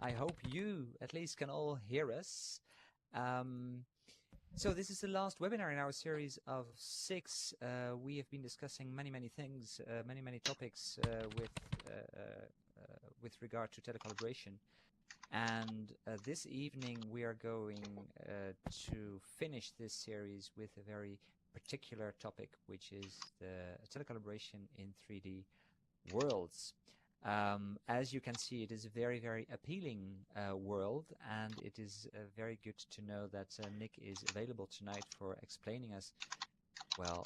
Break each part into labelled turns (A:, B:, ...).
A: I hope you at least can all hear us. So this is the last webinar in our series of 6. We have been discussing many things, many topics with regard to telecalibration. And this evening we are going to finish this series with a very particular topic, which is the telecalibration in 3D worlds. As you can see, it is a very appealing world, and it is very good to know that Nick is available tonight for explaining us, well,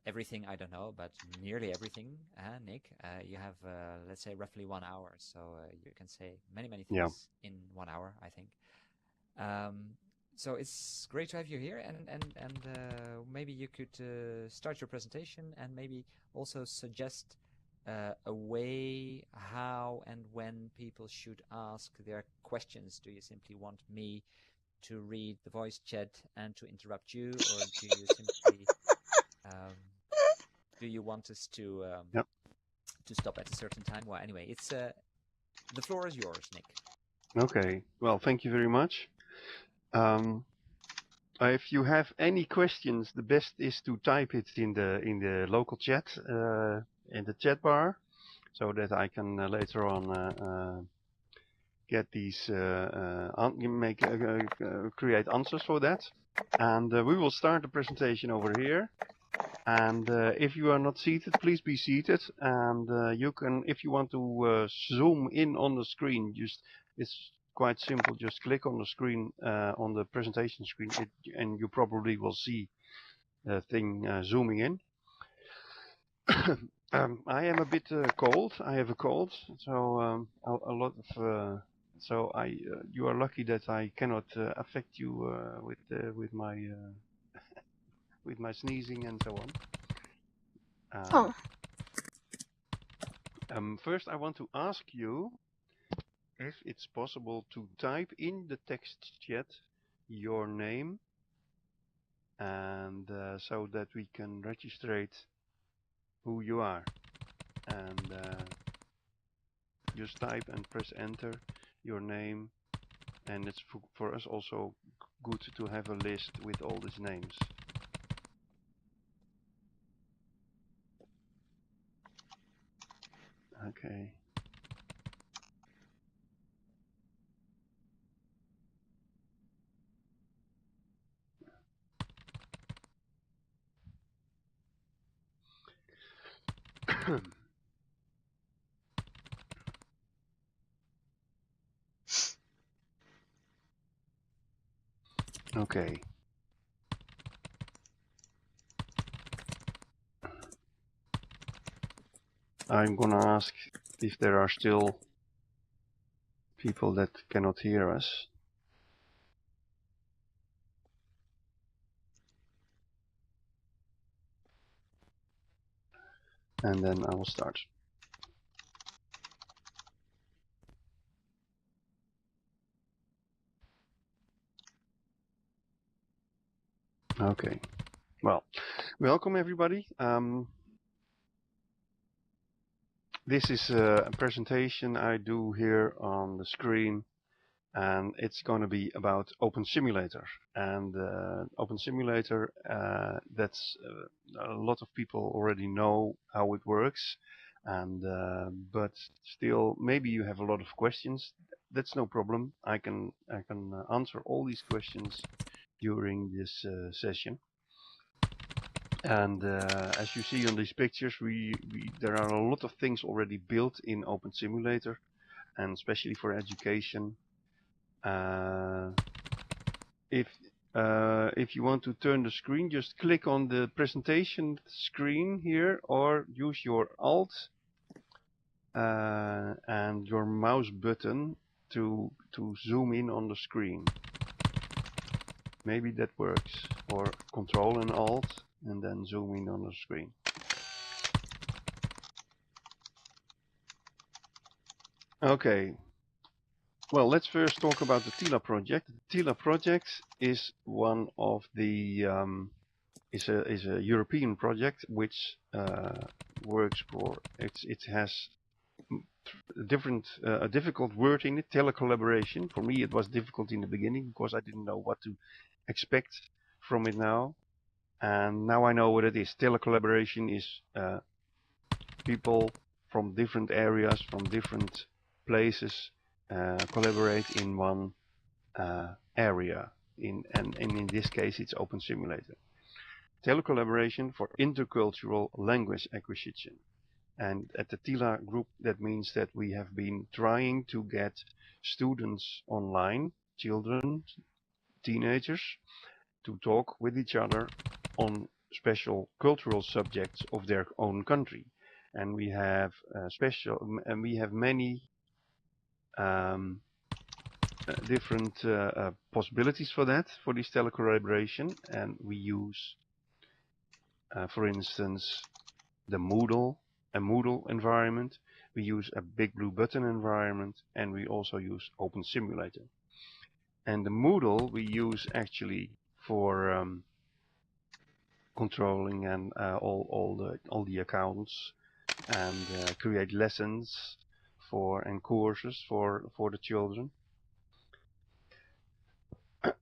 A: everything I don't know, but nearly everything. Nick, you have, let's say, roughly 1 hour, so you can say many things in 1 hour, I think. So it's great to have you here, and maybe you could start your presentation and maybe also suggest a way how and when people should ask their questions. Do you simply want me to read the voice chat and to interrupt you, or do you simply do you want us to stop at a certain time? Well, anyway, it's the floor is yours, Nick.
B: Okay. Well, thank you very much. If you have any questions, the best is to type it in the local chat in the chat bar, so that I can later on get these create answers for that. And we will start the presentation over here. And if you are not seated, please be seated. And you can, if you want to zoom in on the screen, it's quite simple. Just click on the screen, on the presentation screen, and you probably will see the thing zooming in. I am a bit cold. I have a cold, so a lot of. So you are lucky that I cannot affect you with my with my sneezing and so on. First, I want to ask you if it's possible to type in the text chat your name, and so that we can register who you are. And just type and press enter your name, and it's for us also good to have a list with all these names. Okay. Okay. I'm gonna ask if there are still people that cannot hear us. And then I will start. Okay. Well, welcome everybody. This is a presentation I do here on the screen, and it's going to be about OpenSimulator. And OpenSimulator, that's a lot of people already know how it works, and but still, maybe you have a lot of questions. That's no problem. I can answer all these questions during this session. And as you see on these pictures, there are a lot of things already built in OpenSimulator, and especially for education. If you want to turn the screen, just click on the presentation screen here, or use your Alt and your mouse button to zoom in on the screen. Maybe that works, or Control and Alt, and then zoom in on the screen. Okay. Well, let's first talk about the TILA project. The TILA project is one of the is a European project which works for it has a difficult word in it, telecollaboration. For me, it was difficult in the beginning because I didn't know what to expect from it now. And now I know what it is. Telecollaboration is people from different areas, from different places, collaborate in one area. And in this case, it's Open Simulator. Telecollaboration for intercultural language acquisition. And at the TILA group, that means that we have been trying to get students online, children, teenagers, to talk with each other on special cultural subjects of their own country. And we have many different possibilities for that, for this telecollaboration. And we use, for instance, the a Moodle environment. We use a Big Blue Button environment, and we also use Open Simulator. And the Moodle we use actually for controlling and all the accounts and create lessons and courses for the children.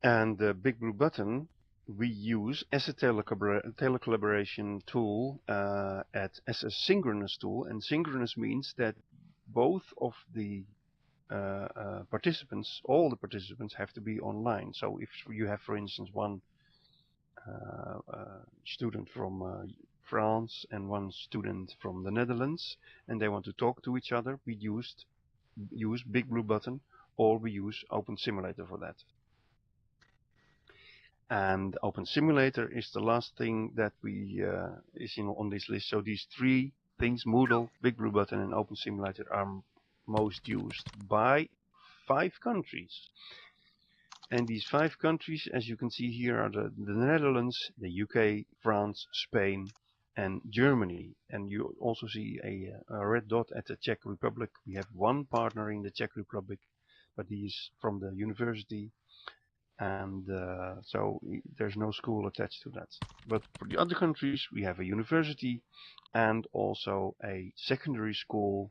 B: And the Big Blue Button we use as a telecollaboration tool as a synchronous tool, and synchronous means that both of the participants, all the participants, have to be online. So if you have, for instance, one student from France and one student from the Netherlands, and they want to talk to each other, we use Big Blue Button, or we use Open Simulator for that. And Open Simulator is the last thing that is on this list. So these three things, Moodle, Big Blue Button, and Open Simulator, are most used by 5 countries. And these 5 countries, as you can see here, are the Netherlands, the UK, France, Spain, and Germany. And you also see a red dot at the Czech Republic. We have one partner in the Czech Republic, but he is from the university. And so there's no school attached to that. But for the other countries, we have a university and also a secondary school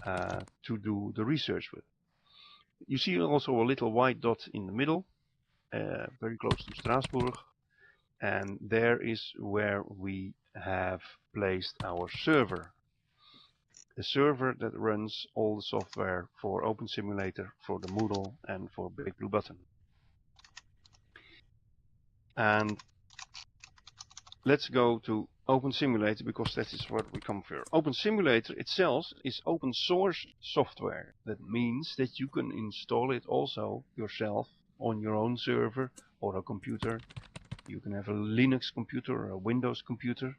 B: to do the research with. You see also a little white dot in the middle, very close to Strasbourg. And there is where we have placed our server. The server that runs all the software for Open Simulator, for the Moodle, and for Big Blue Button. And let's go to Open Simulator, because that is what we come for. Open Simulator itself is open source software. That means that you can install it also yourself on your own server or a computer. You can have a Linux computer or a Windows computer.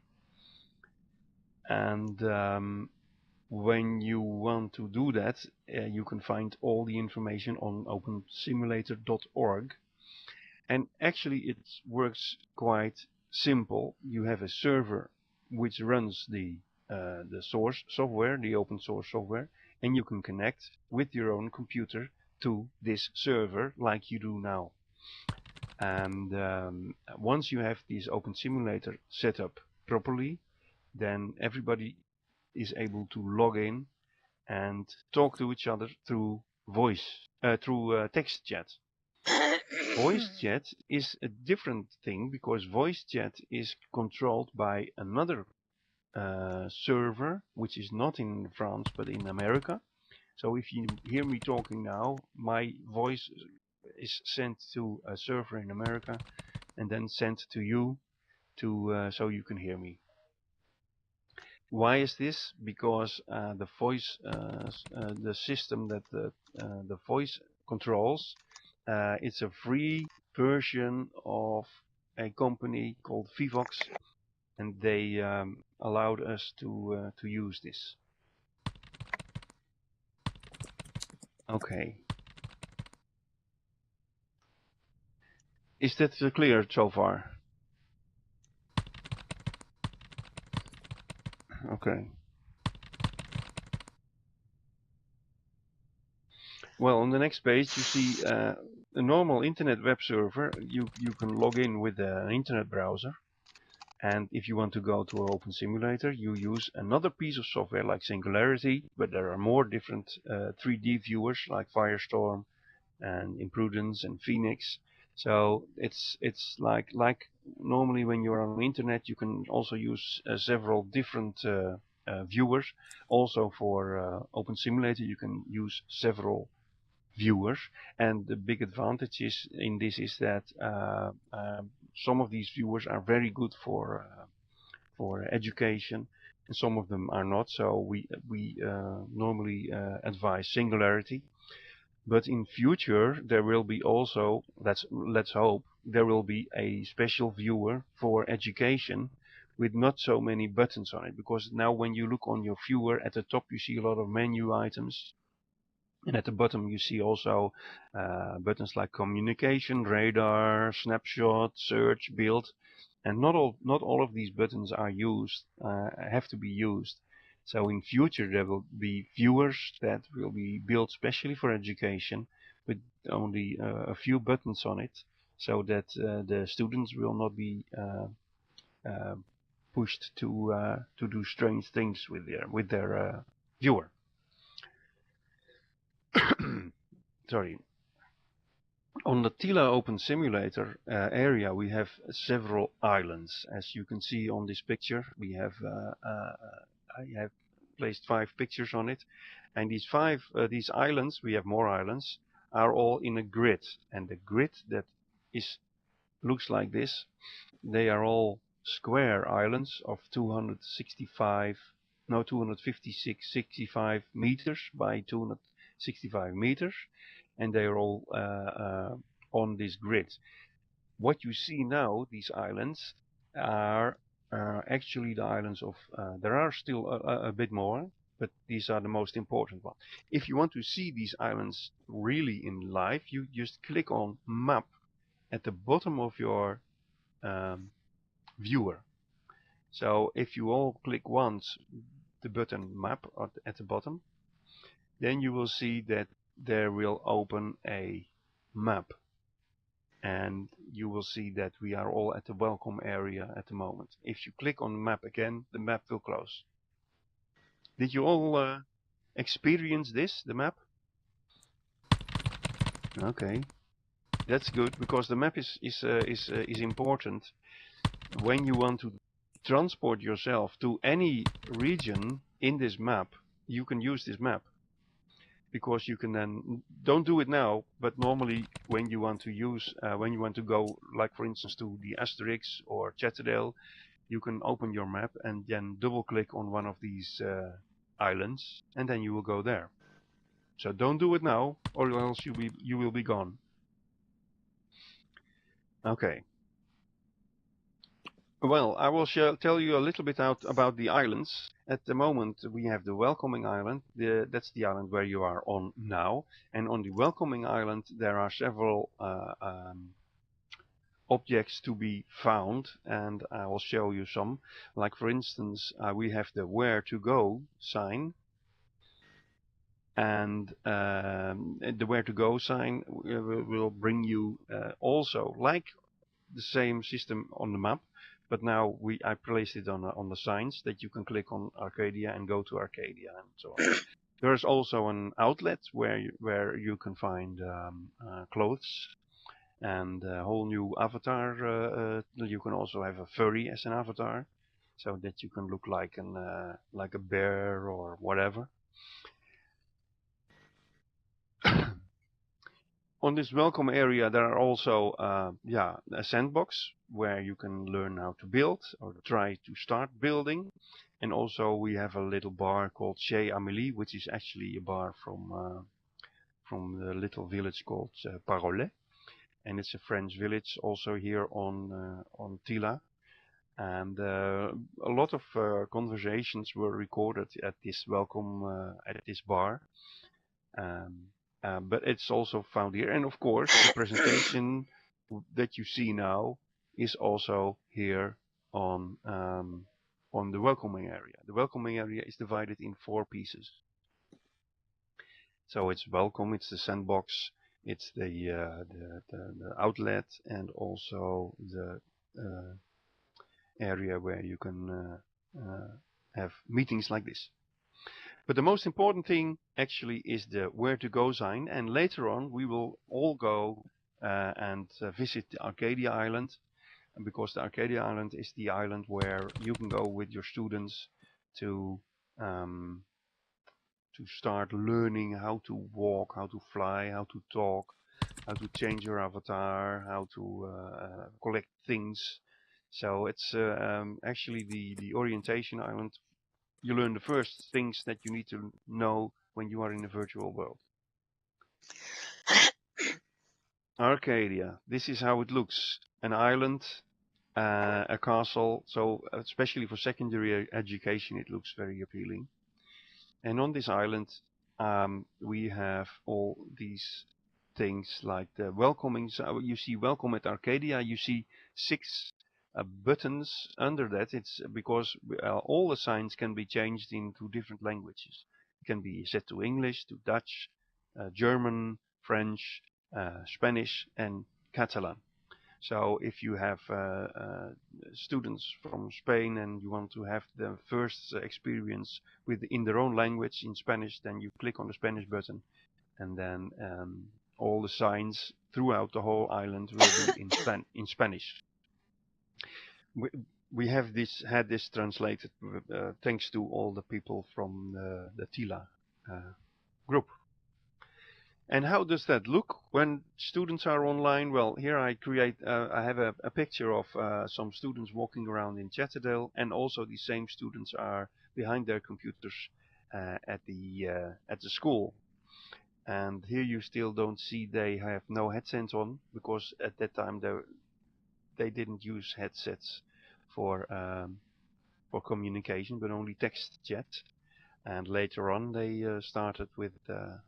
B: And when you want to do that, you can find all the information on opensimulator.org. And actually it works quite simple. You have a server which runs the source software, the open source software, and you can connect with your own computer to this server like you do now. And once you have this Open Simulator set up properly, then everybody is able to log in and talk to each other through text chat. Voice chat is a different thing, because voice chat is controlled by another server, which is not in France but in America. So if you hear me talking now, my voice is sent to a server in America and then sent to you so you can hear me. Why is this? Because the voice, the system that the voice controls, it's a free version of a company called Vivox, and they allowed us to use this. Okay. Is that clear so far? Okay. Well, on the next page you see a normal internet web server. You can log in with an internet browser, And if you want to go to an open simulator, you use another piece of software like Singularity, but there are more different 3D viewers like Firestorm and Imprudence and Phoenix. So it's like normally when you're on the internet, you can also use several different viewers. Also for Open Simulator, you can use several viewers, and the big advantage is in this is that some of these viewers are very good for education, and some of them are not. So we normally advise Singularity. But in future there will be also, let's hope, there will be a special viewer for education with not so many buttons on it, because now when you look on your viewer at the top you see a lot of menu items, and at the bottom you see also buttons like communication, radar, snapshot, search, build, and not all of these buttons are used, have to be used. So in future there will be viewers that will be built specially for education with only a few buttons on it, so that the students will not be uh, pushed to do strange things with their viewer. Sorry. On the TILA Open Simulator area, we have several islands. As you can see on this picture, we have I have placed 5 pictures on it, and these islands, we have more islands, are all in a grid, and the grid that looks like this. They are all square islands of 265 meters by 265 meters, and they are all on this grid. What you see now, these islands, are actually the islands of, there are still a bit more, but these are the most important ones. If you want to see these islands really in life, you just click on map at the bottom of your viewer. So if you all click once the button map at the bottom, then you will see that there will open a map, and you will see that we are all at the welcome area at the moment. If you click on map again, the map will close. Did you all experience the map? Okay, that's good, because the map is important when you want to transport yourself to any region in this map. You can use this map, because you can then, don't do it now, but normally when you want to go, like for instance to the Asterix or Chatterdale, you can open your map and then double click on one of these islands, and then you will go there. So don't do it now, or else you will be gone. Okay. Well, I will tell you a little bit about the islands. At the moment, we have the Welcoming Island. That's the island where you are on now. And on the Welcoming Island, there are several objects to be found, and I will show you some. Like for instance, we have the Where to Go sign. And the Where to Go sign will bring you also, like the same system on the map, but now I placed it on the signs that you can click on Arcadia and go to Arcadia and so on. There's also an outlet where you can find clothes and a whole new avatar. You can also have a furry as an avatar, so that you can look like a bear or whatever. On this welcome area, there are also a sandbox where you can learn how to build or try to start building. And also we have a little bar called Chez Amélie, which is actually a bar from the little village called Parolet. And it's a French village also here on TILA. And a lot of conversations were recorded at this at this bar. But it's also found here, and of course the presentation that you see now is also here on the welcoming area. The welcoming area is divided in 4 pieces. So it's welcome, it's the sandbox, it's the outlet, and also area where you can have meetings like this. But the most important thing actually is the where to go sign, and later on we will all go and visit the Arcadia Island, because the Arcadia Island is the island where you can go with your students to um, start learning how to walk, how to fly, how to talk, how to change your avatar, how to collect things. So it's actually the orientation island. You learn the first things that you need to know when you are in a virtual world. Arcadia, this is how it looks. An island, a castle, so especially for secondary education it looks very appealing. And on this island we have all these things like the welcoming. So you see welcome at Arcadia, you see 6 buttons under that. It's because all the signs can be changed into different languages. It can be set to English, to Dutch, German, French, Spanish and Catalan. So if you have students from Spain and you want to have the first experience in their own language in Spanish, then you click on the Spanish button, and then all the signs throughout the whole island will be in Spanish. We have had this translated thanks to all the people from the TILA group. And how does that look when students are online? Well, here I have a picture of some students walking around in Chatterdale, and also the same students are behind their computers at the school. And here you still don't see they have no headsets on, because at that time they didn't use headsets for communication, but only text chat. And later on they started with the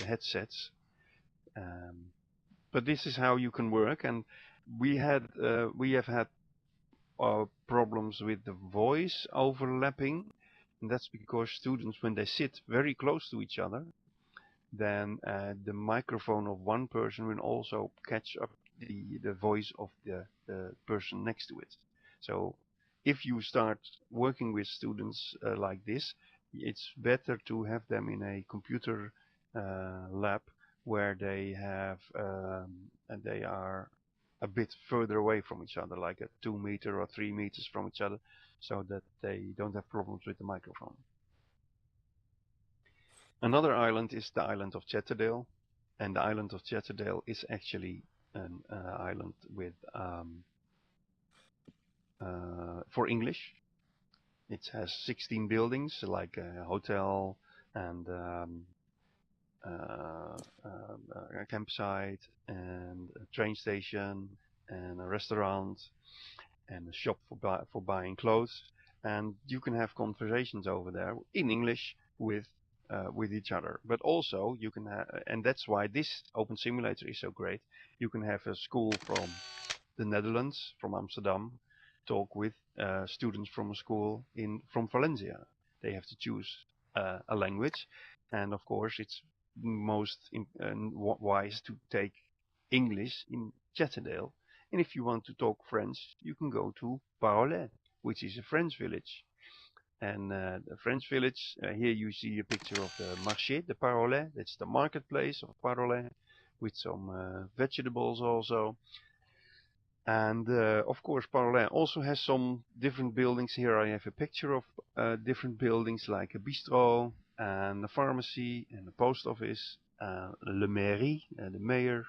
B: headsets. But this is how you can work, and we have had problems with the voice overlapping, and that's because students, when they sit very close to each other, then the microphone of one person will also catch up the voice of the person next to it. So if you start working with students like this, it's better to have them in a computer lab where they have and they are a bit further away from each other, like a 2 meter or 3 meters from each other, so that they don't have problems with the microphone. Another island is the island of Chatterdale, and the island of Chatterdale is actually an island with for English. It has 16 buildings, like a hotel and a campsite and a train station and a restaurant and a shop for buying clothes. And you can have conversations over there in English with each other. But also you can and that's why this Open Simulator is so great. You can have a school from the Netherlands, from Amsterdam, talk with students from a school from Valencia. They have to choose a language, and of course it's most wise to take English in Chatterdale. And if you want to talk French, you can go to Parolais, which is a French village. And the French village, here you see a picture of the marché de Parolais. That's the marketplace of Parolais, with some vegetables also. And of course, Parolais also has some different buildings. Here I have a picture of different buildings, like a bistro and a pharmacy and a post office, le mairie, the mayor,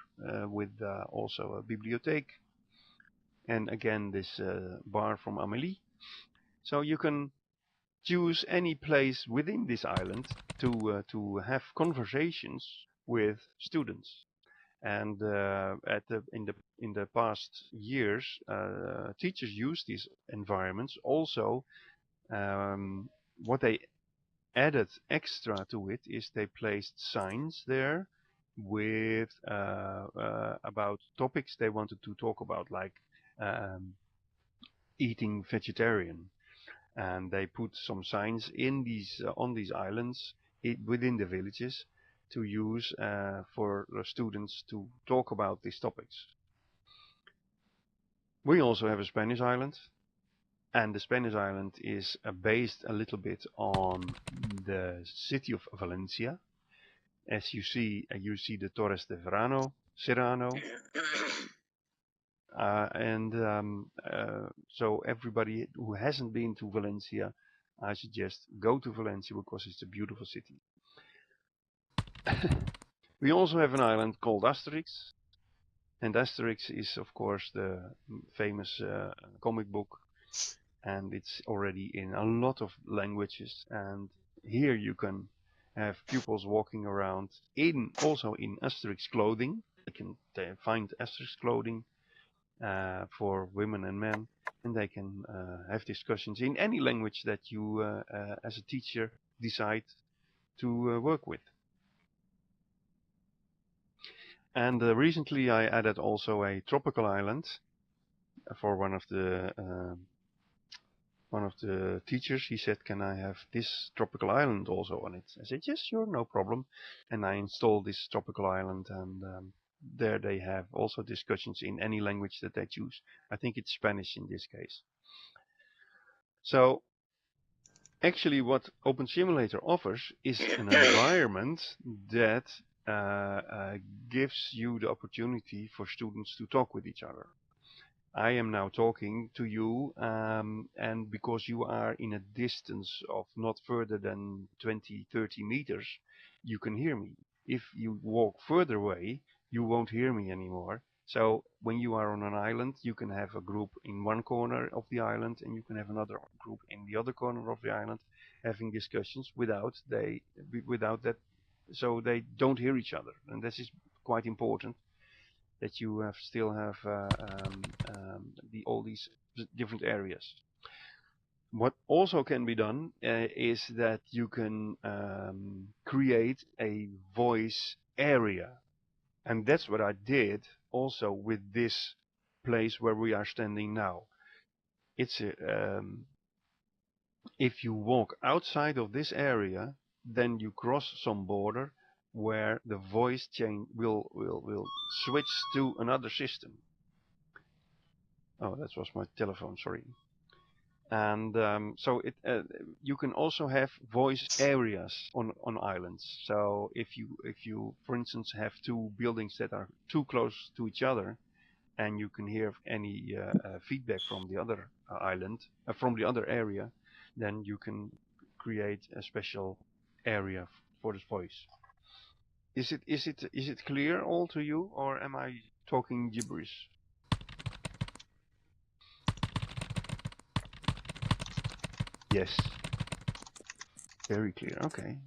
B: with also a bibliotheque, and again this bar from Amélie. So you can choose any place within this island to have conversations with students. And in the past years, teachers use these environments. Also, what they added extra to it is they placed signs there with about topics they wanted to talk about, like eating vegetarian, and they put some signs in these on these islands within the villages to use for the students to talk about these topics. We also have a Spanish island, And the Spanish island is based a little bit on the city of Valencia. As you see the Torres de Serrano. So everybody who hasn't been to Valencia, I suggest go to Valencia because it's a beautiful city. We also have an island called Asterix. And Asterix is, of course, the famous comic book. And it's already in a lot of languages. And here you can have pupils walking around also in Asterix clothing. You can find Asterix clothing for women and men, and they can have discussions in any language that you, as a teacher, decide to work with. And recently I added also a tropical island for one of the teachers. He said, "Can I have this tropical island also on it?" I said, "Yes, sure, no problem." And I installed this tropical island, and there they have also discussions in any language that they choose. I think it's Spanish in this case. So actually what OpenSimulator offers is an environment that gives you the opportunity for students to talk with each other. I am now talking to you, and because you are in a distance of not further than 20-30 meters, you can hear me. If you walk further away, you won't hear me anymore. So when you are on an island, you can have a group in one corner of the island, and you can have another group in the other corner of the island, having discussions without that, so they don't hear each other, and this is quite important. That you still have all these different areas. What also can be done is that you can create a voice area, and that's what I did also with this place where we are standing now. It's if you walk outside of this area, then you cross some border where the voice chain will switch to another system. Oh, that was my telephone, sorry. And so you can also have voice areas on islands. So if you for instance have two buildings that are too close to each other, and you can hear any feedback from the other island, from the other area, then you can create a special area for this voice. Is it clear all to you, or am I talking gibberish? Yes. Very clear. Okay.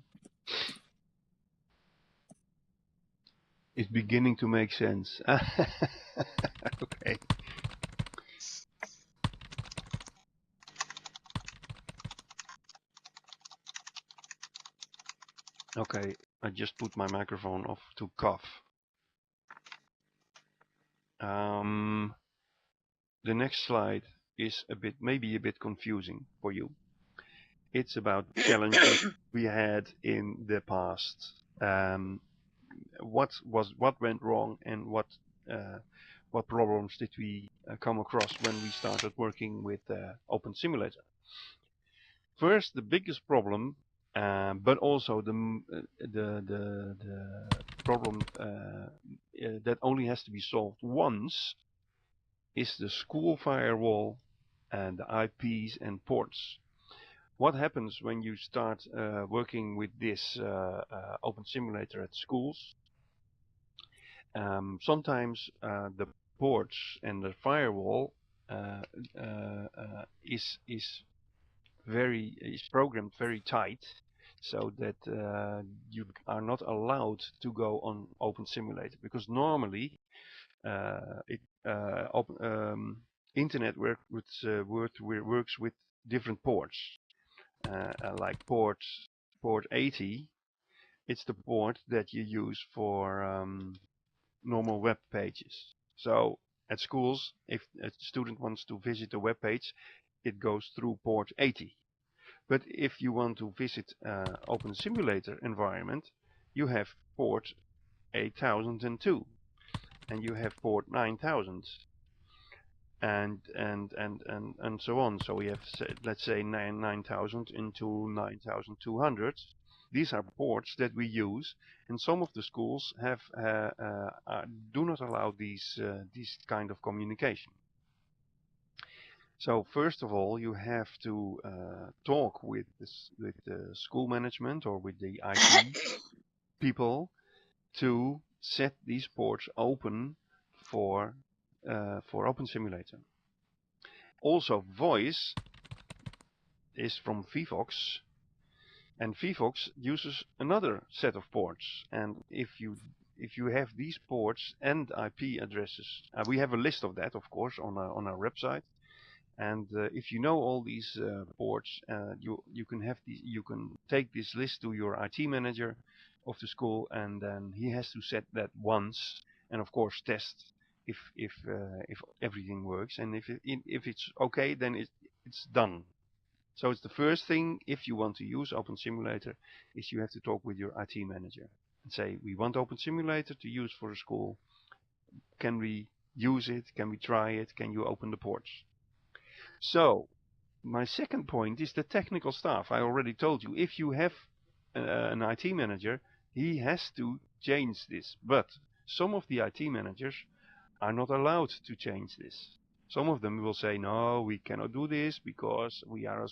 B: It's beginning to make sense. Okay. Okay, I just put my microphone off to cough. The next slide is maybe a bit confusing for you. It's about challenges we had in the past. What went wrong, and what problems did we come across when we started working with OpenSimulator? First, the biggest problem, but also the problem that only has to be solved once, is the school firewall and the IPs and ports. What happens when you start working with this OpenSimulator at schools? Sometimes the ports and the firewall is programmed very tight, so that you are not allowed to go on OpenSimulator, because normally internet works with different ports, like port 80. It's the port that you use for normal web pages. So at schools, if a student wants to visit a web page, it goes through port 80. But if you want to visit OpenSimulator environment, you have port 8002 and you have port 9000. and so on. So we have, let's say 9,000 into 9,200. These are ports that we use, and some of the schools have do not allow these kind of communication. So first of all, you have to talk with the school management or with the IT people to set these ports open for OpenSimulator. Also, voice is from Vivox, and Vivox uses another set of ports. And if you have these ports and IP addresses, we have a list of that, of course, on our website. And if you know all these ports, you can take this list to your IT manager of the school, and then he has to set that once, and of course test if everything works, and if it's okay, then it's done. So it's the first thing if you want to use OpenSimulator, is you have to talk with your IT manager and say, we want OpenSimulator to use for a school. Can we use it? Can we try it? Can you open the ports? So my second point is the technical staff. I already told you, if you have an IT manager, he has to change this. But some of the IT managers are not allowed to change this. Some of them will say, no, we cannot do this because we are a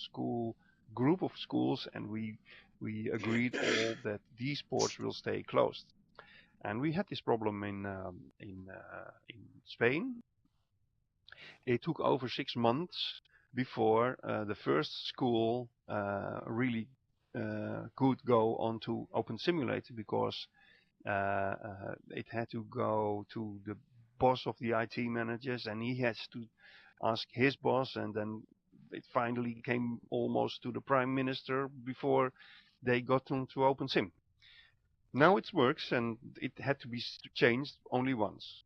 B: group of schools, and we agreed all that these ports will stay closed. And we had this problem in Spain. It took over 6 months before the first school really could go onto OpenSimulator, because it had to go to the boss of the IT managers, and he has to ask his boss, and then it finally came almost to the prime minister before they got onto OpenSim. Now it works, and it had to be changed only once.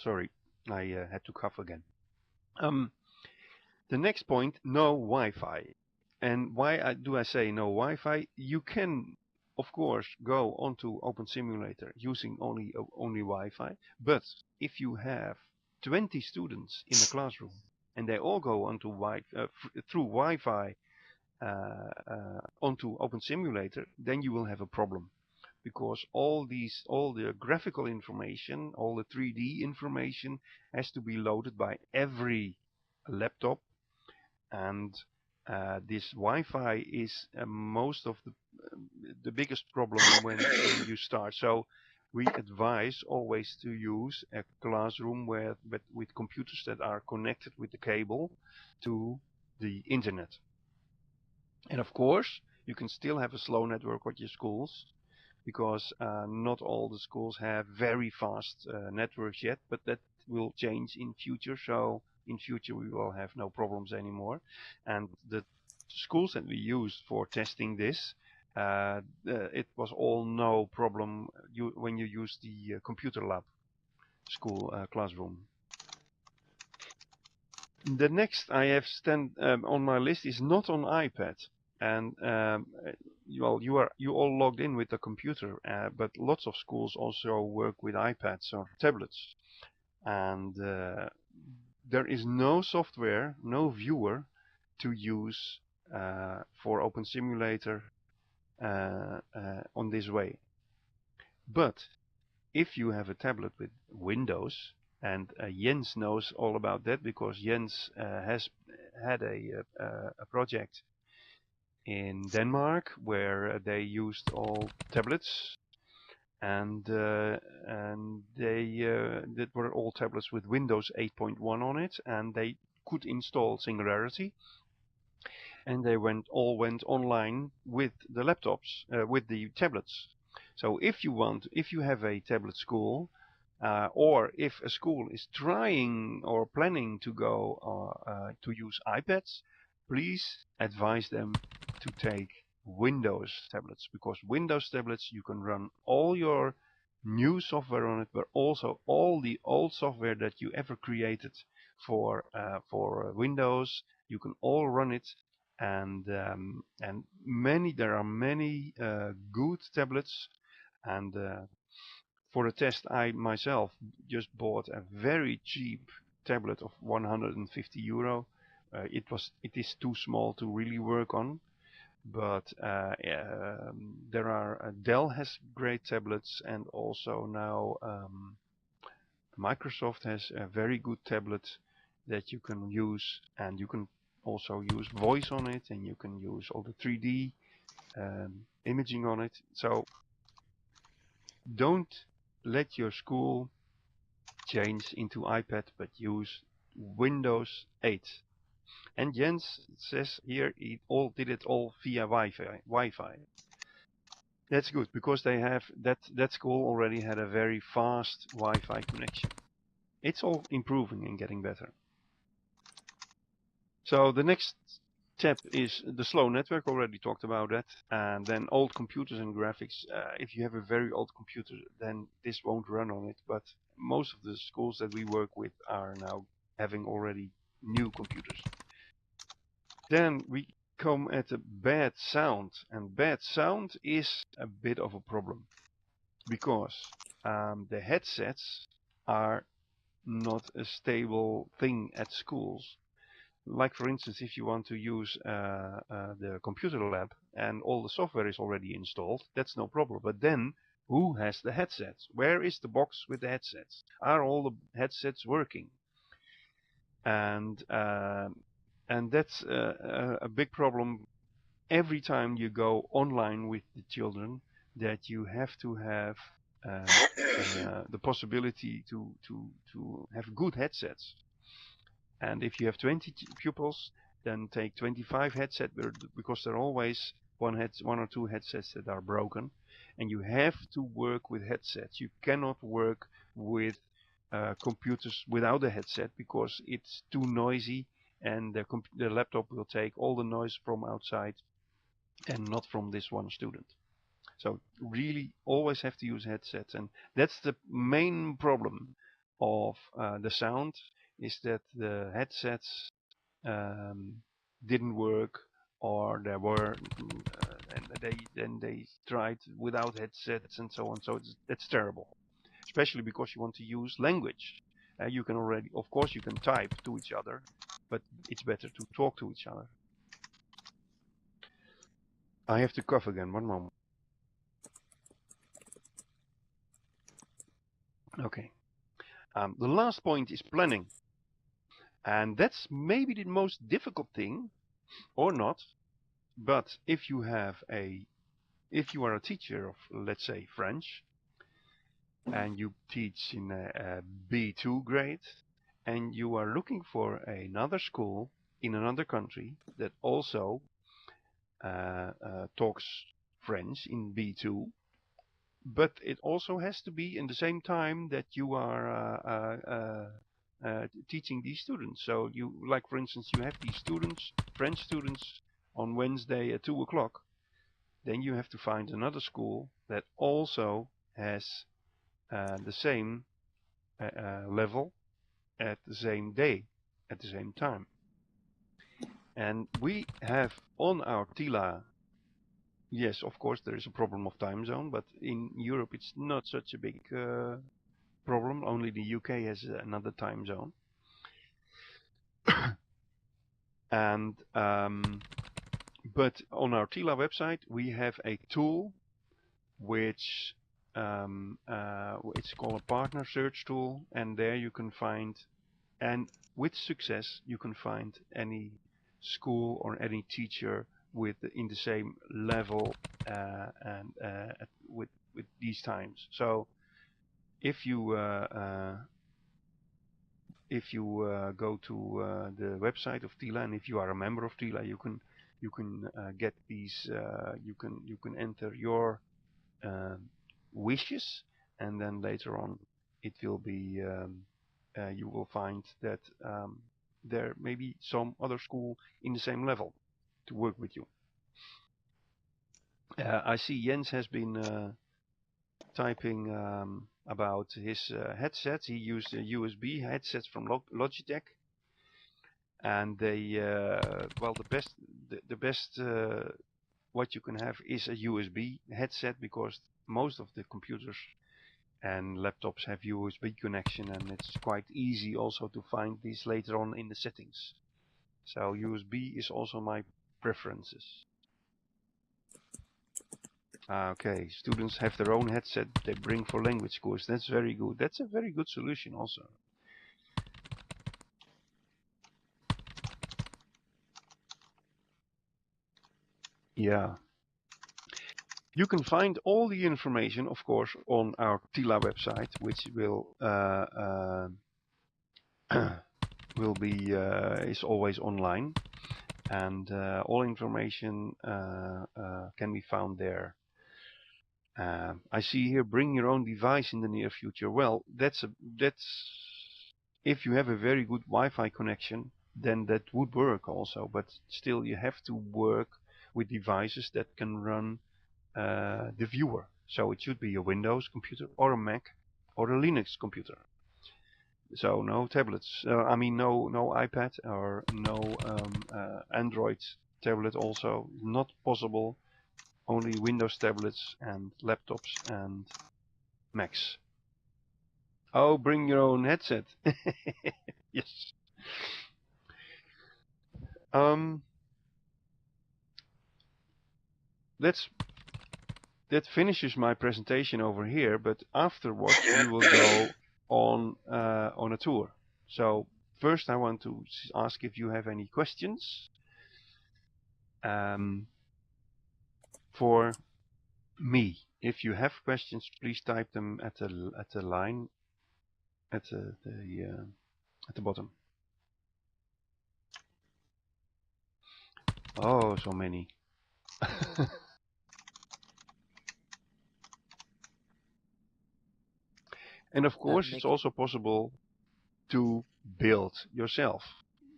B: Sorry, I had to cough again. The next point, no Wi-Fi. And why do I say no Wi-Fi? You can, of course, go onto OpenSimulator using only Wi-Fi. But if you have 20 students in a classroom and they all go onto through Wi-Fi onto OpenSimulator, then you will have a problem, because all the graphical information, all the 3D information has to be loaded by every laptop. And this Wi-Fi is most of the biggest problem when you start. So we advise always to use a classroom with computers that are connected with the cable to the internet. And of course, you can still have a slow network at your schools, because not all the schools have very fast networks yet, but that will change in future. So in future we will have no problems anymore. And the schools that we used for testing this, it was all no problem when you use the computer lab school classroom. The next I have on my list is not on iPad. And well, you all logged in with the computer, but lots of schools also work with iPads or tablets, and there is no software, no viewer to use for OpenSimulator on this way. But if you have a tablet with Windows, and Jens knows all about that, because Jens has had a project in Denmark where they used all tablets, and they that were all tablets with Windows 8.1 on it, and they could install Singularity, and they went online with the laptops, with the tablets. So if you have a tablet school, or if a school is trying or planning to go to use iPads, please advise them to take Windows tablets, because Windows tablets, you can run all your new software on it, but also all the old software that you ever created for Windows. You can all run it, and there are many good tablets, and For a test, I myself just bought a very cheap tablet of 150 euro. It is too small to really work on, but there are Dell has great tablets, and also now Microsoft has a very good tablet that you can use, and you can also use voice on it, and you can use all the 3D imaging on it. So don't let your school change into iPad, but use Windows 8. And Jens says here he did it all via Wi-Fi. That's good, because they have that school already had a very fast Wi-Fi connection. It's all improving and getting better. So the next step is the slow network. Already talked about that. And then old computers and graphics. If you have a very old computer, then this won't run on it. But most of the schools that we work with are now having already new computers. Then we come at a bad sound, and bad sound is a bit of a problem, because the headsets are not a stable thing at schools. Like, for instance, if you want to use the computer lab and all the software is already installed, that's no problem. But then, who has the headsets? Where is the box with the headsets? Are all the headsets working? And that's a big problem every time you go online with the children, that you have to have the possibility to have good headsets. And if you have 20 pupils, then take 25 headsets, because there are always one or two headsets that are broken, and you have to work with headsets. You cannot work with computers without a headset, because it's too noisy, and the laptop will take all the noise from outside and not from this one student. So really always have to use headsets, and that's the main problem of the sound, is that the headsets didn't work, or there were and they tried without headsets and so on. So that's terrible, especially because you want to use language. You can already, of course, you can type to each other, but it's better to talk to each other. I have to cough again. One moment. Okay. The last point is planning. And that's maybe the most difficult thing, or not. But if you are a teacher of, let's say, French, and you teach in a B2 grade, and you are looking for another school in another country that also talks French in B2, but it also has to be in the same time that you are teaching these students. So you, like, for instance, you have these students, French students, on Wednesday at 2 o'clock. Then you have to find another school that also has the same level at the same day, at the same time. And we have on our TILA, yes, of course, there is a problem of time zone, but in Europe it's not such a big problem. Only the UK has another time zone. And but on our TILA website we have a tool which it's called a partner search tool, and there you can find, and with success you can find any school or any teacher in the same level and with these times. So if you go to the website of TILA, and if you are a member of TILA, you can get these. You can enter your wishes, and then later on it will be. You will find that there may be some other school in the same level to work with you. I see Jens has been typing about his headsets. He used USB headsets from Logitech, and they well, the best what you can have is a USB headset, because most of the computers and laptops have USB connection, and it's quite easy also to find this later on in the settings. So USB is also my preferences. Okay, students have their own headset they bring for language course. That's very good. That's a very good solution also. Yeah. You can find all the information, of course, on our TILA website, which will be is always online, and all information can be found there. I see here, bring your own device in the near future. Well, that's if you have a very good Wi-Fi connection, then that would work also. But still, you have to work with devices that can run the viewer. So it should be a Windows computer or a Mac or a Linux computer. So no tablets. I mean, no iPad or no Android tablet. Also not possible. Only Windows tablets and laptops and Macs. Oh, bring your own headset. Yes. That finishes my presentation over here. But afterwards we will go on a tour. So first I want to ask if you have any questions for me. If you have questions, please type them at the line at the bottom. Oh, so many. And of course,
A: Nick,
B: it's also possible to build yourself.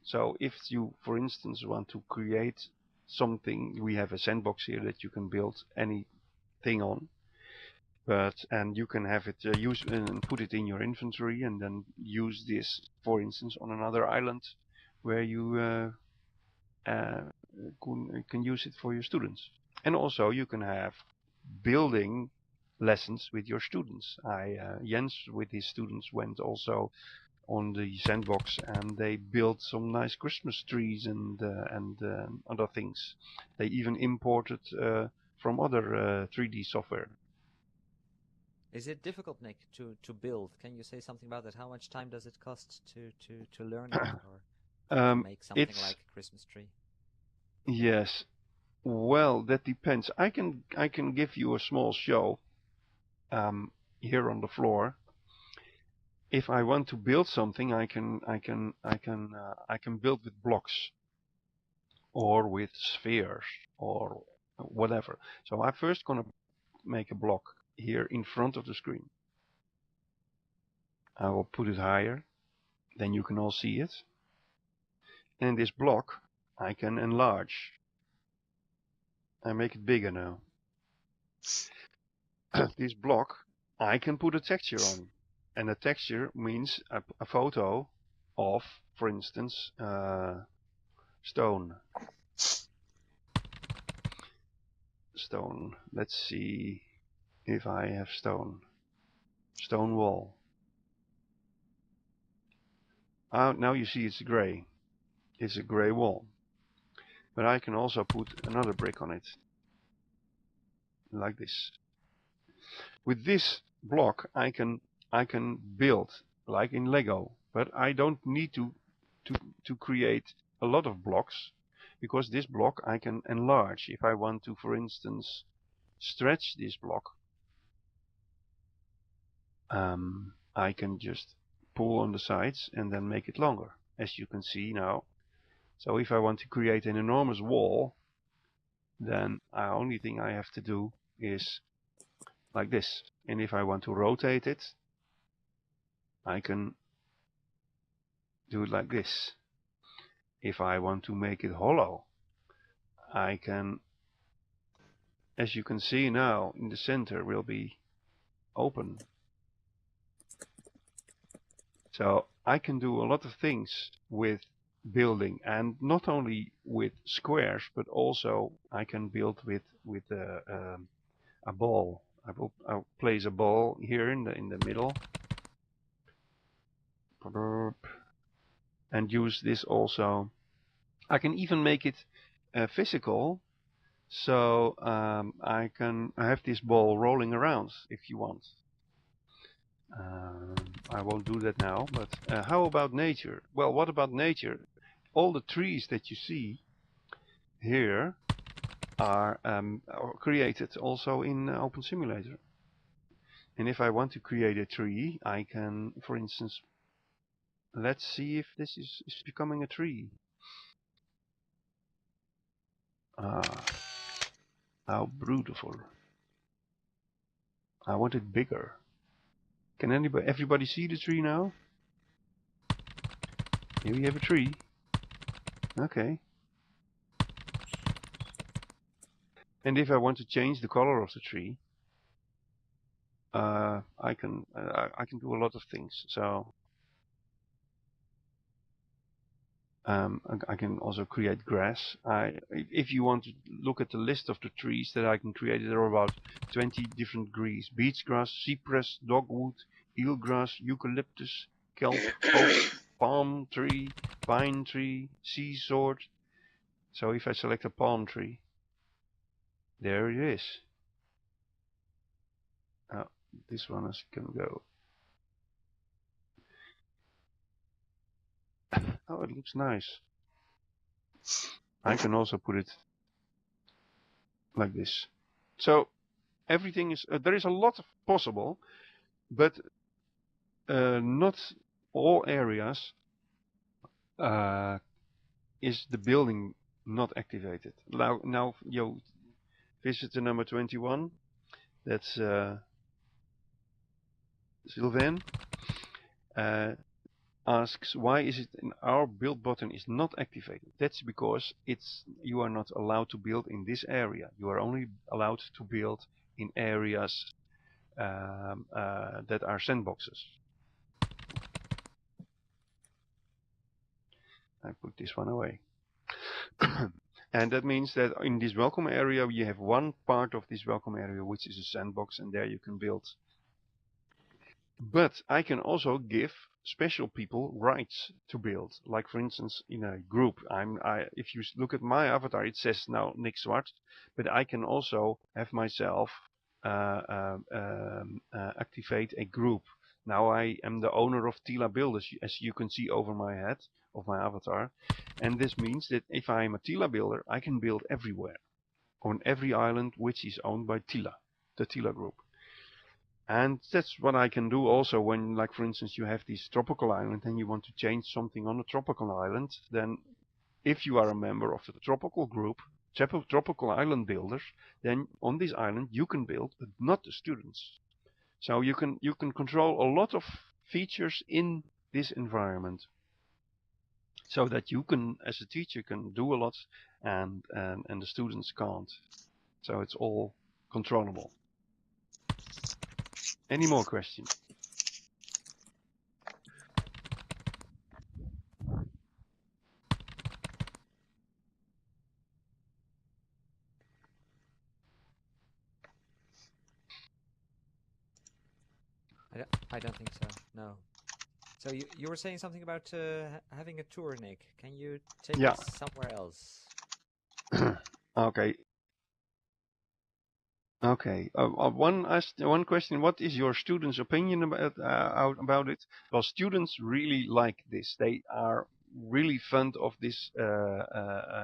B: So if you, for instance, want to create something, we have a sandbox here that you can build anything on. And you can have it use and put it in your inventory, and then use this, for instance, on another island where you can use it for your students. And also you can have building lessons with your students. Jens with his students went also on the sandbox, and they built some nice Christmas trees and other things. They even imported from other 3D software.
A: Is it difficult, Nick, to build? Can you say something about that? How much time does it cost to learn it or to make something like a Christmas tree?
B: Yes. Well, that depends. I can give you a small show here on the floor. If I want to build something, I can build with blocks or with spheres or whatever. So I'm first gonna make a block here in front of the screen. I will put it higher, then you can all see it. And this block I can enlarge. I make it bigger now. This block I can put a texture on, and a texture means a photo of, for instance, stone. Let's see if I have stone. Stone wall. Now you see it's gray. It's a gray wall. But I can also put another brick on it, like this. With this block I can build like in Lego, but I don't need to create a lot of blocks, because this block I can enlarge. If I want to, for instance, stretch this block, I can just pull on the sides and then make it longer, as you can see now. So if I want to create an enormous wall, then the only thing I have to do is like this. And if I want to rotate it, I can do it like this. If I want to make it hollow, I can, as you can see now, in the center will be open. So I can do a lot of things with building, and not only with squares, but also I can build with a ball, I'll place a ball here in the middle, and use this also. I can even make it physical, so I have this ball rolling around if you want. I won't do that now, but how about nature? Well, what about nature? All the trees that you see here are created also in OpenSimulator. And if I want to create a tree, I can, for instance, let's see if this is becoming a tree. Ah, how beautiful. I want it bigger. Can everybody see the tree now? Here we have a tree. Okay. And if I want to change the color of the tree, I can do a lot of things. So I can also create grass. If you want to look at the list of the trees that I can create, there are about 20 different trees: beech grass, cypress, dogwood, eelgrass, eucalyptus, kelp, oak, palm tree, pine tree, sea sword. So if I select a palm tree, there it is. This one can go. Oh, it looks nice. I can also put it like this. So everything is, there is a lot of possible, but not all areas is the building not activated. Now you visitor number 21. That's Sylvain. Asks why is it in our build button is not activated. That's because you are not allowed to build in this area. You are only allowed to build in areas that are sandboxes. I put this one away. And that means that in this welcome area you have one part of this welcome area which is a sandbox, and there you can build. But I can also give special people rights to build. Like for instance, in a group, if you look at my avatar, it says now Nick Zwart, but I can also have myself activate a group. Now I am the owner of TILA Builders, as you can see over my head of my avatar, and this means that if I am a TILA builder, I can build everywhere, on every island which is owned by TILA, the TILA group. And that's what I can do also when, like for instance, you have this tropical island and you want to change something on a tropical island, then if you are a member of the tropical group, tropical island builders, then on this island you can build, but not the students. So you can control a lot of features in this environment, so that you can, as a teacher, can do a lot and the students can't. So it's all controllable. Any more questions?
A: I don't think so. No. So you were saying something about having a tour, Nick. Can you take us somewhere else?
B: Okay. Okay. One question: what is your students' opinion about it? Well, students really like this. They are really fond of this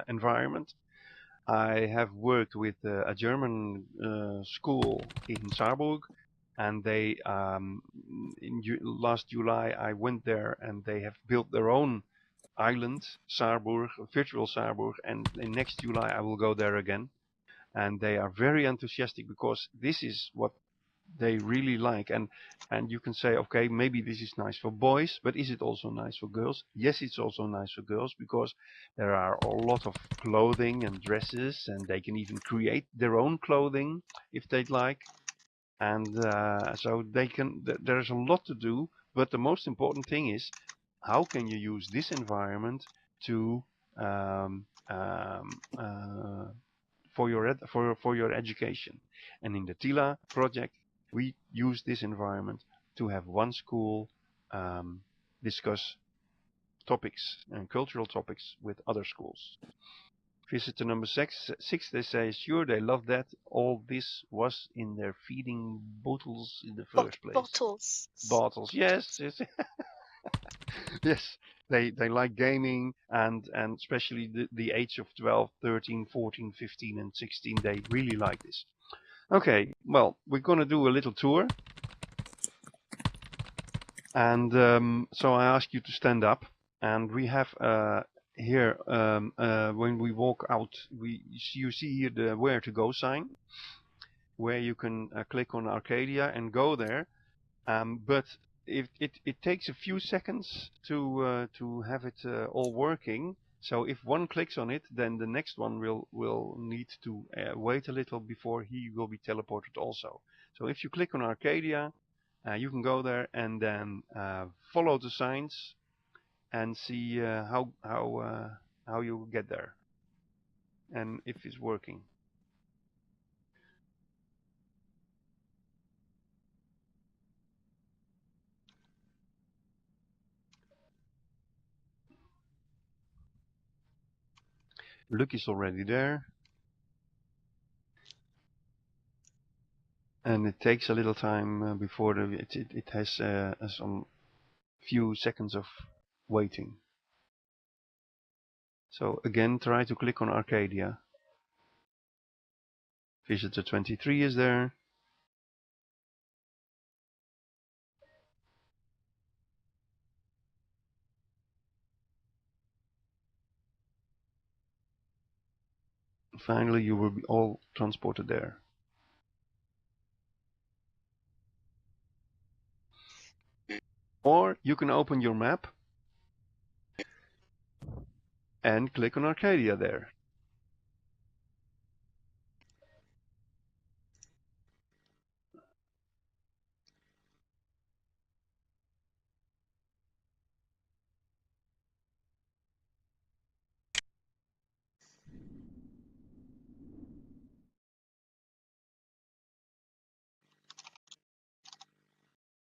B: environment. I have worked with a German school in Saarburg, and they last July I went there, and they have built their own island, Saarburg, virtual Saarburg, and in next July I will go there again. And they are very enthusiastic because this is what they really like. And you can say, okay, maybe this is nice for boys, but is it also nice for girls? Yes, it's also nice for girls, because there are a lot of clothing and dresses, and they can even create their own clothing if they'd like. And so there's a lot to do, but the most important thing is, how can you use this environment to for your education. And in the TILA project, we use this environment to have one school discuss topics and cultural topics with other schools. Visitor number six, they say, sure, they love that. All this was in their feeding bottles in the first place. Bottles, yes. Yes, they like gaming, and especially the age of 12, 13, 14, 15, and 16, they really like this. Okay, well, we're going to do a little tour. And so I ask you to stand up. And we have here, when we walk out, you see here the where to go sign, where you can click on Arcadia and go there. But it takes a few seconds to have it all working. So if one clicks on it, then the next one will need to wait a little before he will be teleported also. So if you click on Arcadia, you can go there and then follow the signs and see how you get there and if it's working. Luke is already there. And it takes a little time before it has some few seconds of waiting. So again, try to click on Arcadia. Visitor 23 is there. Finally, you will be all transported there. Or you can open your map and click on Arcadia there.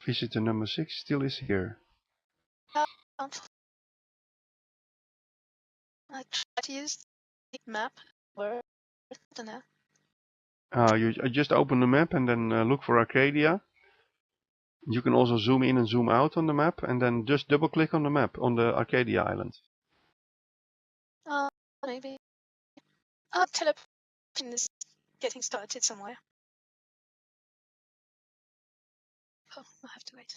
B: Visitor number 6 still is here.
C: I try to use the map. Where?
B: You just open the map and then look for Arcadia. You can also zoom in and zoom out on the map, and then just double click on the map on the Arcadia island.
C: Maybe. Teleportation is getting started somewhere. Oh, I have to wait.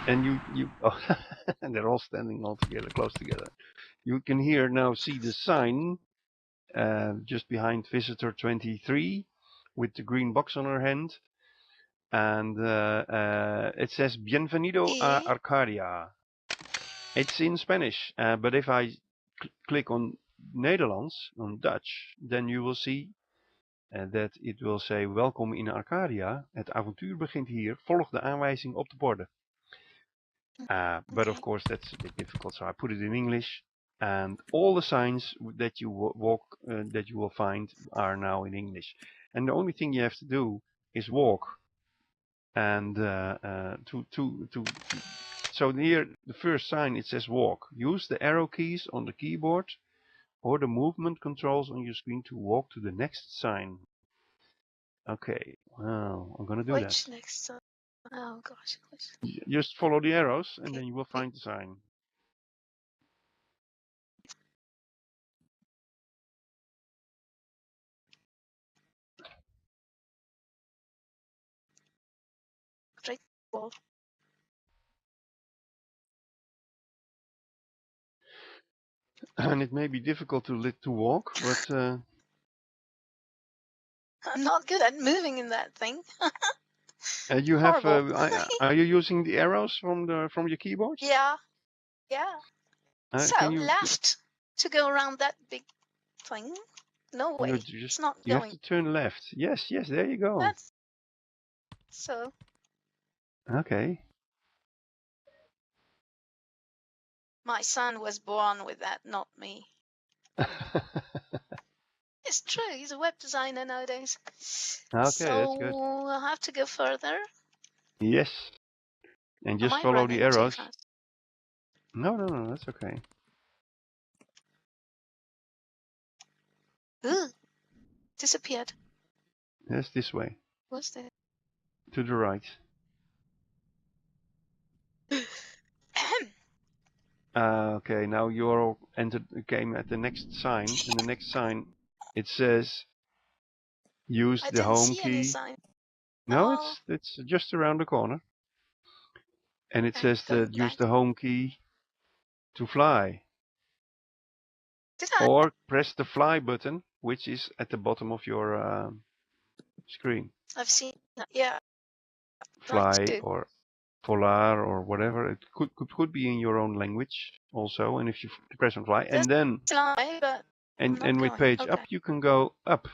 B: And you oh, and they're all standing all together, close together. You can here now see the sign just behind visitor 23 with the green box on her hand, and it says Bienvenido a Arcadia. It's in Spanish, but if I click on Nederlands, on Dutch, then you will see that it will say Welkom in Arcadia. Het avontuur begint hier. Volg de aanwijzing op de borden. But of course that's a bit difficult, so I put it in English. And all the signs that you that you will find are now in English. And the only thing you have to do is walk. And so here the first sign, it says walk. Use the arrow keys on the keyboard or the movement controls on your screen to walk to the next sign. Okay, well, I'm gonna do that.
C: Which next sign? Oh gosh.
B: Just follow the arrows and then you will find the sign.
C: Straight wall.
B: And it may be difficult to walk, but
C: I'm not good at moving in that thing.
B: you have. Are you using the arrows from your keyboard?
C: Yeah. Yeah.
B: Can
C: So
B: you?
C: left to go around that big thing. No way.
B: You
C: It's
B: just
C: not
B: you have
C: going.
B: to turn left. Yes, yes. There you go.
C: That's so.
B: Okay.
C: My son was born with that, not me. It's true. He's a web designer nowadays.
B: Okay, that's
C: So
B: good.
C: I'll have to go further.
B: Yes. And
C: Am
B: just
C: I
B: follow the
C: running too
B: arrows.
C: fast?
B: No, no, no. That's okay.
C: Ugh, disappeared.
B: Yes, this way.
C: What's that?
B: To the right. Okay, now you're entered the game at the next sign. And the next sign, it says use
C: I
B: the
C: didn't
B: home
C: see any
B: key.
C: sign.
B: No,
C: Oh,
B: it's just around the corner. And it
C: okay.
B: says
C: Going
B: that use
C: back.
B: the home key to fly.
C: Did I?
B: Or press the fly button, which is at the bottom of your screen.
C: I've seen that. Yeah. Right
B: Fly
C: too.
B: or volar or whatever. It could be in your own language also. And if you press on fly, and then
C: Fly, but I'm not
B: and with
C: going.
B: page
C: Okay.
B: up, you can go up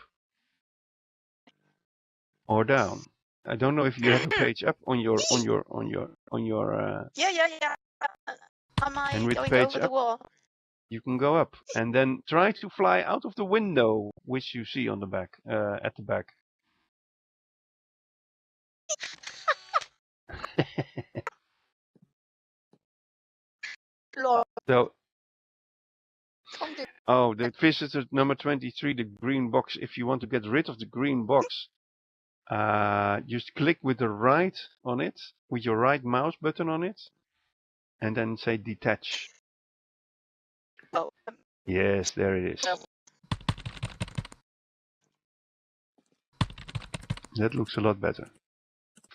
B: or down. I don't know if you have a page up on your
C: Yeah, yeah, yeah. Am
B: and
C: I
B: with
C: going
B: page
C: over the
B: up
C: wall?
B: you can go up and then try to fly out of the window which you see on the back at the back.
C: Lord,
B: So
C: can't do.
B: oh, the visitor number 23, the green box. If you want to get rid of the green box, just click with the right on it, with your right mouse button on it, and then say detach.
C: Oh,
B: Yes, there it is. That looks a lot better.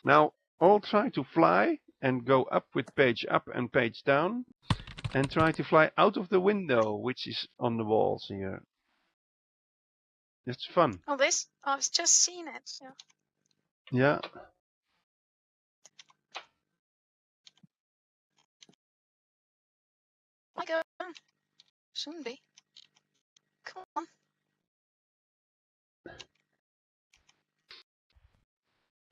B: Now, all try to fly and go up with page up and page down, and try to fly out of the window, which is on the walls here. It's fun.
C: oh, this. I've just seen it. Yeah.
B: Yeah.
C: I go. Shouldn't be. Come on.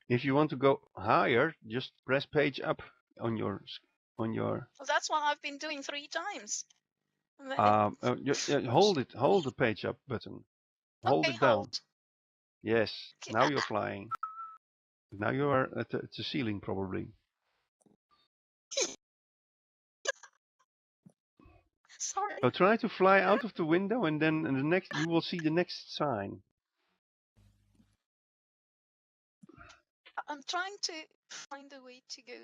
B: If you want to go higher, just press page up on your.
C: Well, that's what I've been doing 3 times.
B: Hold it. Hold the page up button. Hold
C: Okay,
B: it down.
C: hold.
B: Yes.
C: Okay.
B: Now you're flying. Now you are at the ceiling probably.
C: Sorry.
B: So try to fly out of the window, and then in the next you will see the next sign.
C: I'm trying to find a way to go.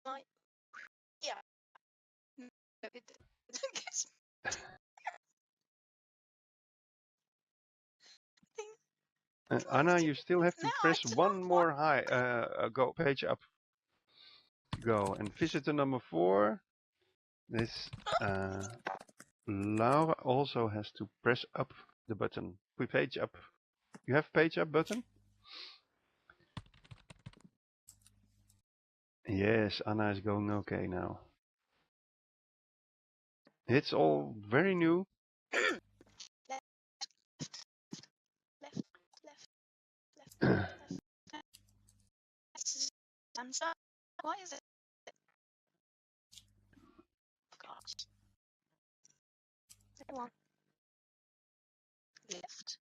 C: Like, yeah. No, it guess.
B: Anna, you still have to
C: No,
B: press
C: it's
B: one
C: not
B: more high. Go page up. Go and visitor number 4. This Laura also has to press up the button. Put page up. You have page up button? Yes, Anna is going okay now. It's all very new.
C: left, left, left. Answer. Why is it? Gosh. One. Left.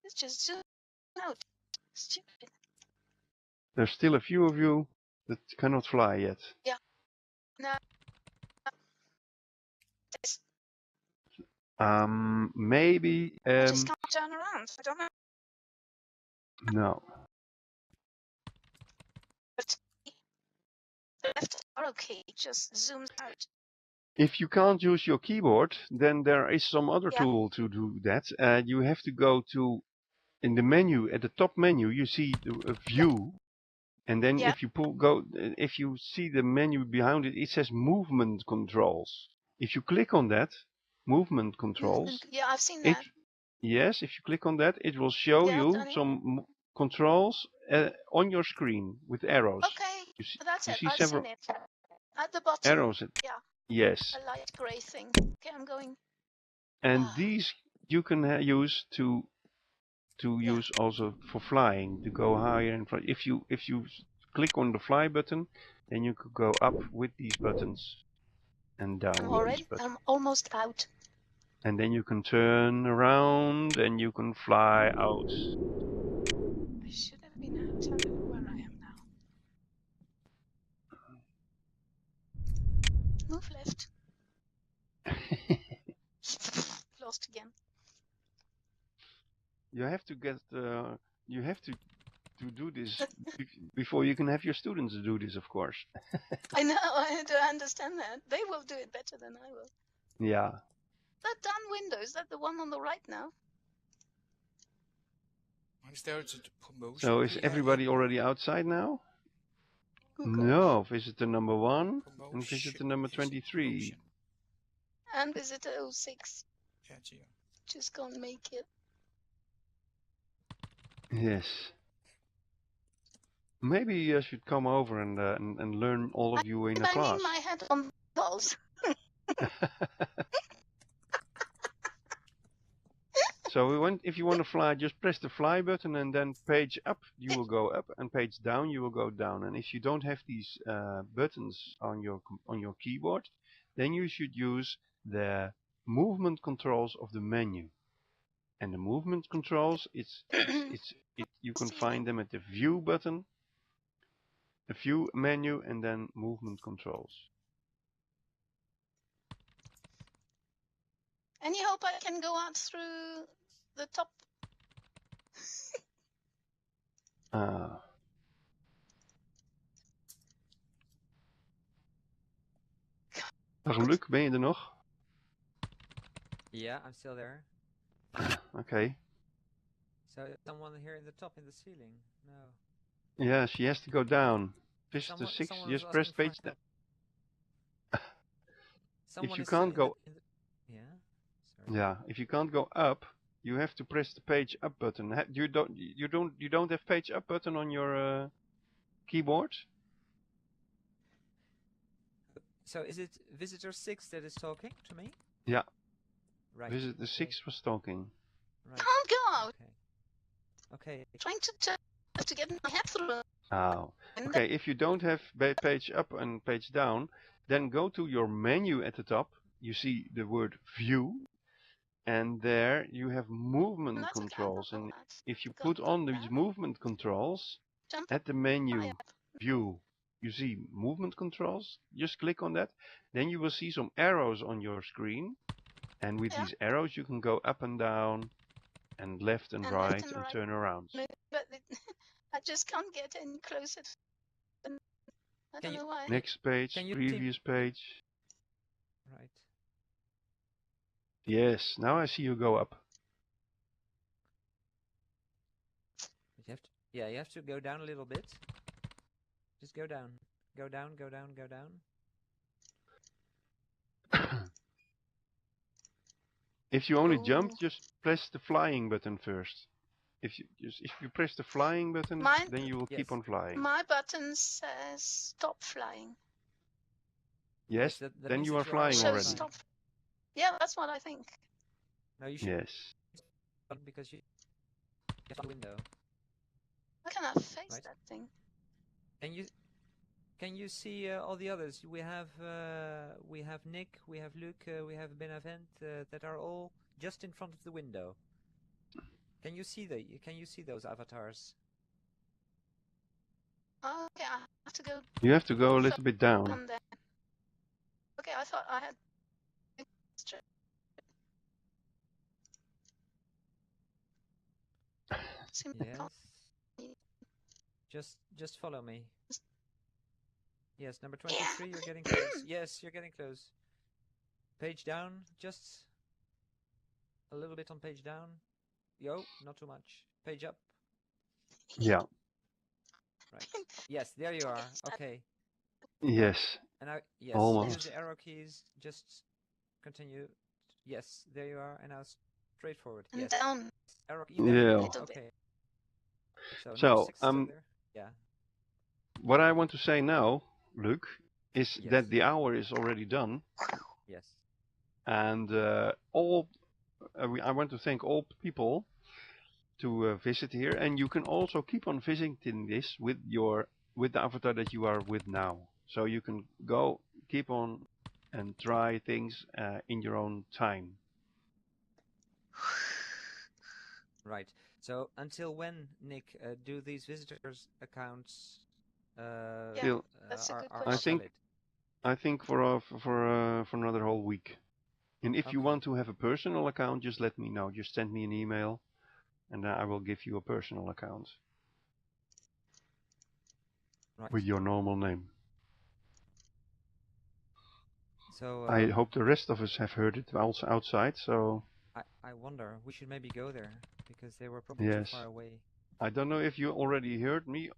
C: It's just zoom out. Stupid.
B: There's still a few of you that cannot fly yet.
C: Yeah. No. It's,
B: Maybe.
C: I just can't turn around. I don't know.
B: No.
C: But the left arrow key just zooms out.
B: If you can't use your keyboard, then there is some other
C: Yeah.
B: tool to do that. You have to go to, in the menu, at the top menu, you see the view. And then
C: Yeah.
B: if you see the menu behind it, it says movement controls. If you click on that, movement controls.
C: Yeah, I've seen that.
B: Yes, if you click on that, it will show
C: Yeah,
B: you some controls on your screen with arrows.
C: Okay,
B: You see,
C: that's
B: you
C: it.
B: see
C: I've
B: several.
C: seen it. At the bottom.
B: arrows.
C: Yeah.
B: Yes.
C: A light grey thing. Okay, I'm going.
B: And these you can use to use also for flying, to go higher and fly. If you click on the fly button, then you could go up with these buttons and down with these buttons.
C: I'm almost out.
B: And then you can turn around and you can fly out.
C: I should have been out. I don't know where I am now. Move left. Lost again.
B: You have to get you have to do this before you can have your students do this, of course.
C: I know, I do understand that. They will do it better than I will.
B: Yeah.
C: That done window, is that the one on the right now?
D: Is there a promotion?
B: So is everybody already outside now? No, visitor number 1 and visitor number 23.
C: And visitor 06.
D: Yeah, Gio.
C: Just can't make it.
B: Yes. Maybe I should come over and learn all of you in a class.
C: I need my head on balls.
B: So if you want to fly, just press the fly button and then page up, you will go up, and page down, you will go down. And if you don't have these buttons on your keyboard, then you should use the movement controls of the menu. And the movement controls, you can find them at the view button, the view menu, and then movement controls.
C: Any hope I can go out through the top?
B: Dag Luc, ben je er nog?
A: Yeah, I'm still there.
B: Okay.
A: So someone here in the top in the ceiling? No.
B: Yeah, she has to go down. Visitor 6, just press page down. If you can't go...
A: Yeah? Sorry.
B: Yeah, if you can't go up, you have to press the page up button. You don't have page up button on your keyboard?
A: So is it visitor 6 that is talking to me?
B: Yeah.
A: Right.
B: Visitor 6 was talking.
A: Right.
C: Can't go out.
A: Okay.
C: Trying to get my head through.
B: Oh. Okay, if you don't have page up and page down, then go to your menu at the top. You see the word view, and there you have movement controls. And if you put on these movement controls at the menu view, you see movement controls. Just click on that. Then you will see some arrows on your screen. And with these arrows you can go up and down and left and right and turn around.
C: But I just can't get any closer. I don't know why.
B: Next page, previous page.
A: Right.
B: Yes, now I see you go up.
A: You have to go down a little bit. Just go down. Go down, go down, go down.
B: If you only jump, just press the flying button first. If you press the flying button, then you will keep on flying.
C: My button says stop flying.
B: Yes, that then you are flying already.
C: Stop. Yeah, that's what I think.
A: No, you should.
B: Yes.
A: Because you have the window.
C: How can I face that thing?
A: Can you see all the others? We have Nick, we have Luc, we have Benavent that are all just in front of the window. Can you see those avatars?
C: Okay, I have to go.
B: You have to go a little bit down.
C: Okay, I thought I had.
A: Yes. Just follow me. Yes, number 23, you're getting close. Yes, you're getting close. Page down, just a little bit on page down. Yo, not too much. Page up.
B: Yeah.
A: Right. Yes, there you are. Okay.
B: Yes.
A: And now, yes,
B: almost.
A: Use the arrow keys. Just continue. Yes, there you are. And now straight forward.
C: And
A: yes.
C: down.
A: Arrow key.
B: Yeah.
A: Okay.
B: So
A: yeah.
B: what I want to say now, Luc, is
A: Yes.
B: that the hour is already done,
A: Yes.
B: and I want to thank all people to visit here, and you can also keep on visiting this with the avatar that you are with now. So you can go keep on and try things in your own time.
A: Right. So until when, Nick, do these visitors accounts
C: Yeah,
B: Till
C: that's a good
A: are
B: I
C: question.
B: think
A: valid?
B: I think for another whole week. And if you
A: Okay.
B: want to have a personal account, just let me know. Just send me an email, and I will give you a personal account
A: Right.
B: with your normal name.
A: So
B: I hope the rest of us have heard it also outside. So
A: I wonder, we should maybe go there because they were probably
B: yes,
A: too far away.
B: I don't know if you already heard me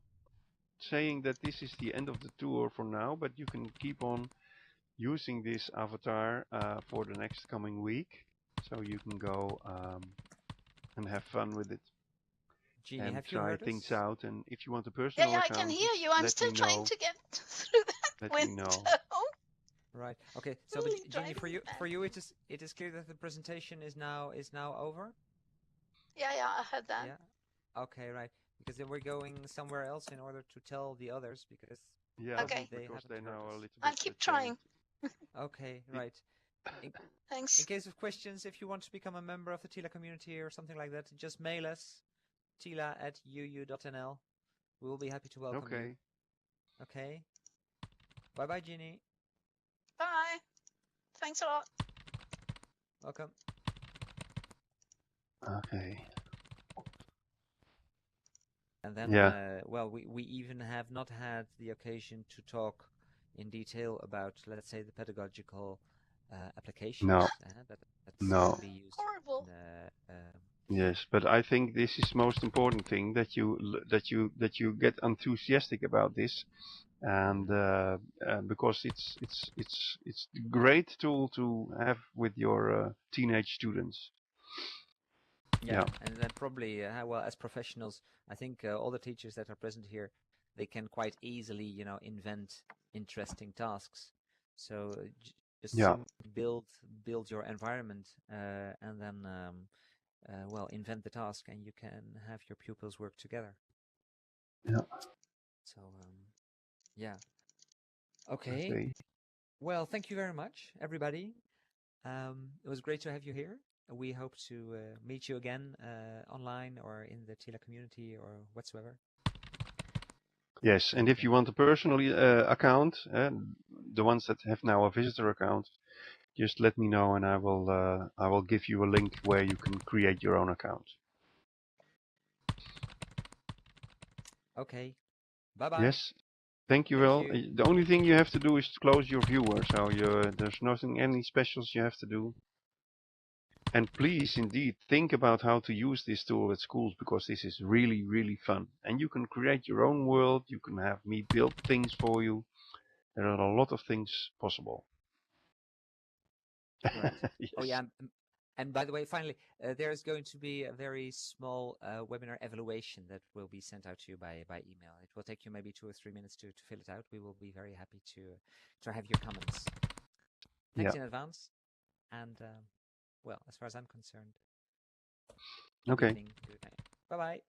B: saying that this is the end of the tour for now, but you can keep on using this avatar for the next coming week, so you can go and have fun with it
A: Jeannie,
B: and
A: have you
B: try
A: heard
B: things
A: us?
B: out. And if you want a
C: Yeah,
B: personal
C: I can
B: account,
C: hear
B: just
C: you. I'm
B: let
C: still
B: me
C: trying
B: know.
C: to get through that
B: Let me
C: window.
B: know.
A: Right. Okay. So, but
C: Really
A: Jeannie,
C: driving me
A: for
C: mad.
A: you, it is clear that the presentation is now over.
C: Yeah, I heard that.
A: Yeah. Okay. Right. Because then we're going somewhere else in order to tell the others because
B: Yeah,
A: probably
C: Okay.
A: they
B: because
A: haven't
B: they
A: heard
B: now are a
A: us.
B: little
C: I'll
B: bit
C: keep trying.
A: Okay. Right. In
C: Thanks.
A: case of questions, if you want to become a member of the TILA community or something like that, just mail us tila@uu.nl. We will be happy to welcome you.
B: Okay.
A: Okay. Bye bye, Jeannie.
C: Bye. Thanks a lot.
A: Welcome.
B: Okay.
A: And then,
B: Yeah.
A: well, we even have not had the occasion to talk in detail about, let's say, the pedagogical applications
B: No.
A: that
B: No.
A: can be used.
C: Horrible.
B: Yes, but I think this is most important thing that you get enthusiastic about this, and because it's a great tool to have with your teenage students.
A: Yeah, and then probably, well, as professionals, I think all the teachers that are present here, they can quite easily, invent interesting tasks. So just
B: Yeah.
A: build your environment, and then, well, invent the task, and you can have your pupils work together.
B: Yeah.
A: So, yeah. Okay. Well, thank you very much, everybody. It was great to have you here. We hope to meet you again online or in the TILA community or whatsoever.
B: Yes, and if you want a personal account, the ones that have now a visitor account, just let me know, and I will give you a link where you can create your own account.
A: Okay. Bye bye.
B: Yes. Thank you,
A: Thank
B: Will.
A: you.
B: The only thing you have to do is to close your viewer, so there's nothing, any specials you have to do. And please, indeed, think about how to use this tool at schools, because this is really, really fun. And you can create your own world. You can have me build things for you. There are a lot of things possible.
A: Right.
B: Yes.
A: Oh yeah. And by the way, finally, there is going to be a very small webinar evaluation that will be sent out to you by email. It will take you maybe 2 or 3 minutes to fill it out. We will be very happy to have your comments. Thanks in advance. And well, as far as I'm concerned, good
B: Okay.
A: evening, good night. Bye bye.